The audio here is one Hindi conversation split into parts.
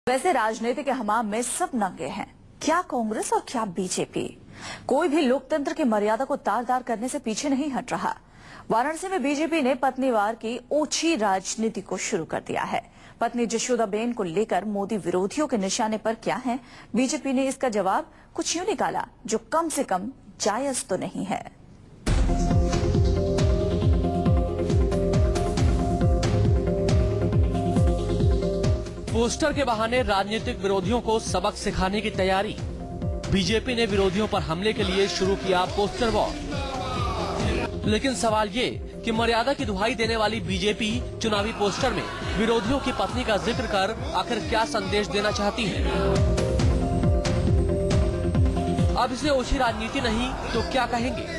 वैसे राजनीति के हमाम में सब नंगे हैं, क्या कांग्रेस और क्या बीजेपी। कोई भी लोकतंत्र की मर्यादा को तार-तार करने से पीछे नहीं हट रहा। वाराणसी में बीजेपी ने पत्नीवार की ओछी राजनीति को शुरू कर दिया है। पत्नी जशोदाबेन को लेकर मोदी विरोधियों के निशाने पर क्या है, बीजेपी ने इसका जवाब कुछ यूं निकाला जो कम से कम जायज तो नहीं है। पोस्टर के बहाने राजनीतिक विरोधियों को सबक सिखाने की तैयारी। बीजेपी ने विरोधियों पर हमले के लिए शुरू किया पोस्टर वॉर। लेकिन सवाल ये कि मर्यादा की दुहाई देने वाली बीजेपी चुनावी पोस्टर में विरोधियों की पत्नी का जिक्र कर आखिर क्या संदेश देना चाहती है। अब इसे ओछी राजनीति नहीं तो क्या कहेंगे।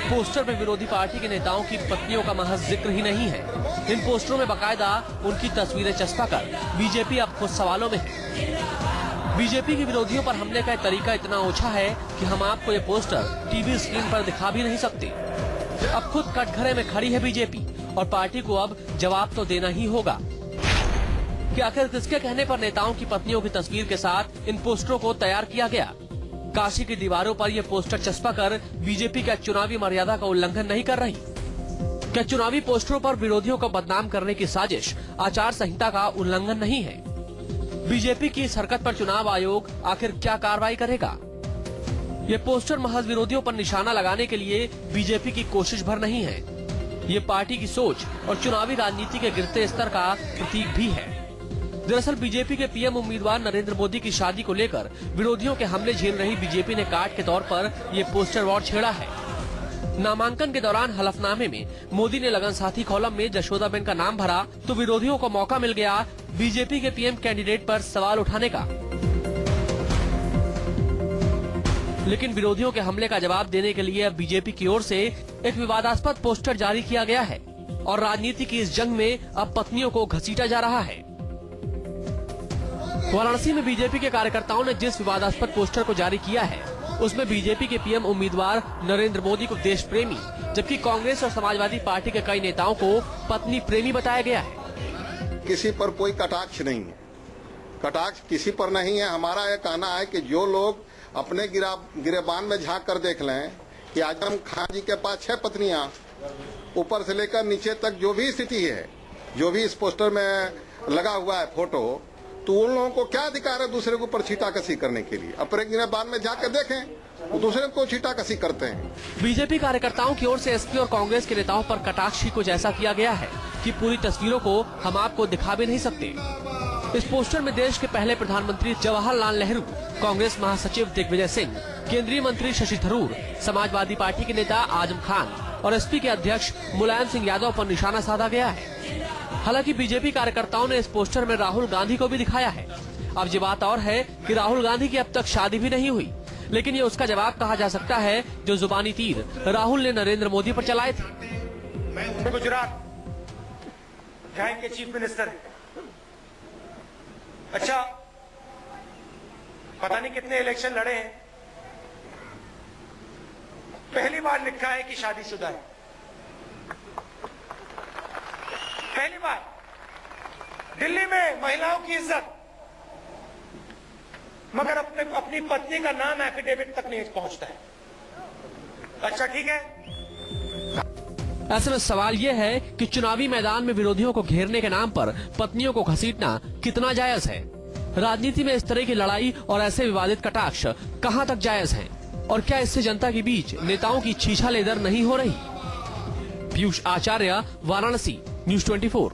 पोस्टर में विरोधी पार्टी के नेताओं की पत्नियों का महज जिक्र ही नहीं है, इन पोस्टरों में बाकायदा उनकी तस्वीरें चस्पा कर बीजेपी अब खुद सवालों में है। बीजेपी के विरोधियों पर हमले का तरीका इतना ओछा है कि हम आपको ये पोस्टर टीवी स्क्रीन पर दिखा भी नहीं सकते। अब खुद कटघरे में खड़ी है बीजेपी और पार्टी को अब जवाब तो देना ही होगा कि आखिर किसके कहने पर नेताओं की पत्नियों की तस्वीर के साथ इन पोस्टरों को तैयार किया गया। काशी की दीवारों पर ये पोस्टर चस्पा कर बीजेपी क्या चुनावी मर्यादा का उल्लंघन नहीं कर रही? क्या चुनावी पोस्टरों पर विरोधियों को बदनाम करने की साजिश आचार संहिता का उल्लंघन नहीं है? बीजेपी की इस हरकत पर चुनाव आयोग आखिर क्या कार्रवाई करेगा? ये पोस्टर महज विरोधियों पर निशाना लगाने के लिए बीजेपी की कोशिश भर नहीं है, ये पार्टी की सोच और चुनावी राजनीति के गिरते स्तर का प्रतीक भी है। दरअसल बीजेपी के पीएम उम्मीदवार नरेंद्र मोदी की शादी को लेकर विरोधियों के हमले झेल रही बीजेपी ने काट के तौर पर ये पोस्टर वॉर छेड़ा है। नामांकन के दौरान हलफनामे में मोदी ने लगन साथी कॉलम में जशोदाबेन का नाम भरा तो विरोधियों को मौका मिल गया बीजेपी के पीएम कैंडिडेट पर सवाल उठाने का। लेकिन विरोधियों के हमले का जवाब देने के लिए अब बीजेपी की ओर से एक विवादास्पद पोस्टर जारी किया गया है और राजनीति की इस जंग में अब पत्नियों को घसीटा जा रहा है। वाराणसी में बीजेपी के कार्यकर्ताओं ने जिस विवादास्पद पोस्टर को जारी किया है उसमें बीजेपी के पीएम उम्मीदवार नरेंद्र मोदी को देश प्रेमी, जबकि कांग्रेस और समाजवादी पार्टी के कई नेताओं को पत्नी प्रेमी बताया गया है। किसी पर कोई कटाक्ष नहीं है, कटाक्ष किसी पर नहीं है। हमारा यह कहना है कि जो लोग अपने गिरेबान में झांक कर देख लें कि आजम खान जी के पास 6 पत्नियां, ऊपर से लेकर नीचे तक जो भी स्थिति है, जो भी इस पोस्टर में लगा हुआ है फोटो, तो उन लोगों को क्या अधिकार है दूसरे के ऊपर छीटाकसी करने के लिए? अपने गिरेबान में जाकर देखें, वो दूसरे को छीटाकसी करते हैं। बीजेपी कार्यकर्ताओं की ओर से एसपी और कांग्रेस के नेताओं पर कटाक्ष ही कुछ ऐसा किया गया है कि पूरी तस्वीरों को हम आपको दिखा भी नहीं सकते। इस पोस्टर में देश के पहले प्रधानमंत्री जवाहरलाल नेहरू, कांग्रेस महासचिव दिग्विजय सिंह, केंद्रीय मंत्री शशि थरूर, समाजवादी पार्टी के नेता आजम खान और एसपी के अध्यक्ष मुलायम सिंह यादव पर निशाना साधा गया है। हालांकि बीजेपी कार्यकर्ताओं ने इस पोस्टर में राहुल गांधी को भी दिखाया है। अब ये बात और है कि राहुल गांधी की अब तक शादी भी नहीं हुई, लेकिन ये उसका जवाब कहा जा सकता है जो जुबानी तीर राहुल ने नरेंद्र मोदी पर चलाए थे। मैं गुजरात जहां के चीफ मिनिस्टर है। अच्छा, पता नहीं कितने इलेक्शन लड़े हैं, पहली बार लिखा है कि शादीशुदा है। पहली बार दिल्ली में महिलाओं की इज्जत, मगर अपनी पत्नी का नाम एफिडेविट तक नहीं पहुंचता है। अच्छा ठीक है। ऐसे में सवाल यह है कि चुनावी मैदान में विरोधियों को घेरने के नाम पर पत्नियों को घसीटना कितना जायज है। राजनीति में इस तरह की लड़ाई और ऐसे विवादित कटाक्ष कहां तक जायज हैं? और क्या इससे जनता के बीच नेताओं की छीछा लेदर नहीं हो रही? पीयूष आचार्य, वाराणसी, न्यूज़ 24।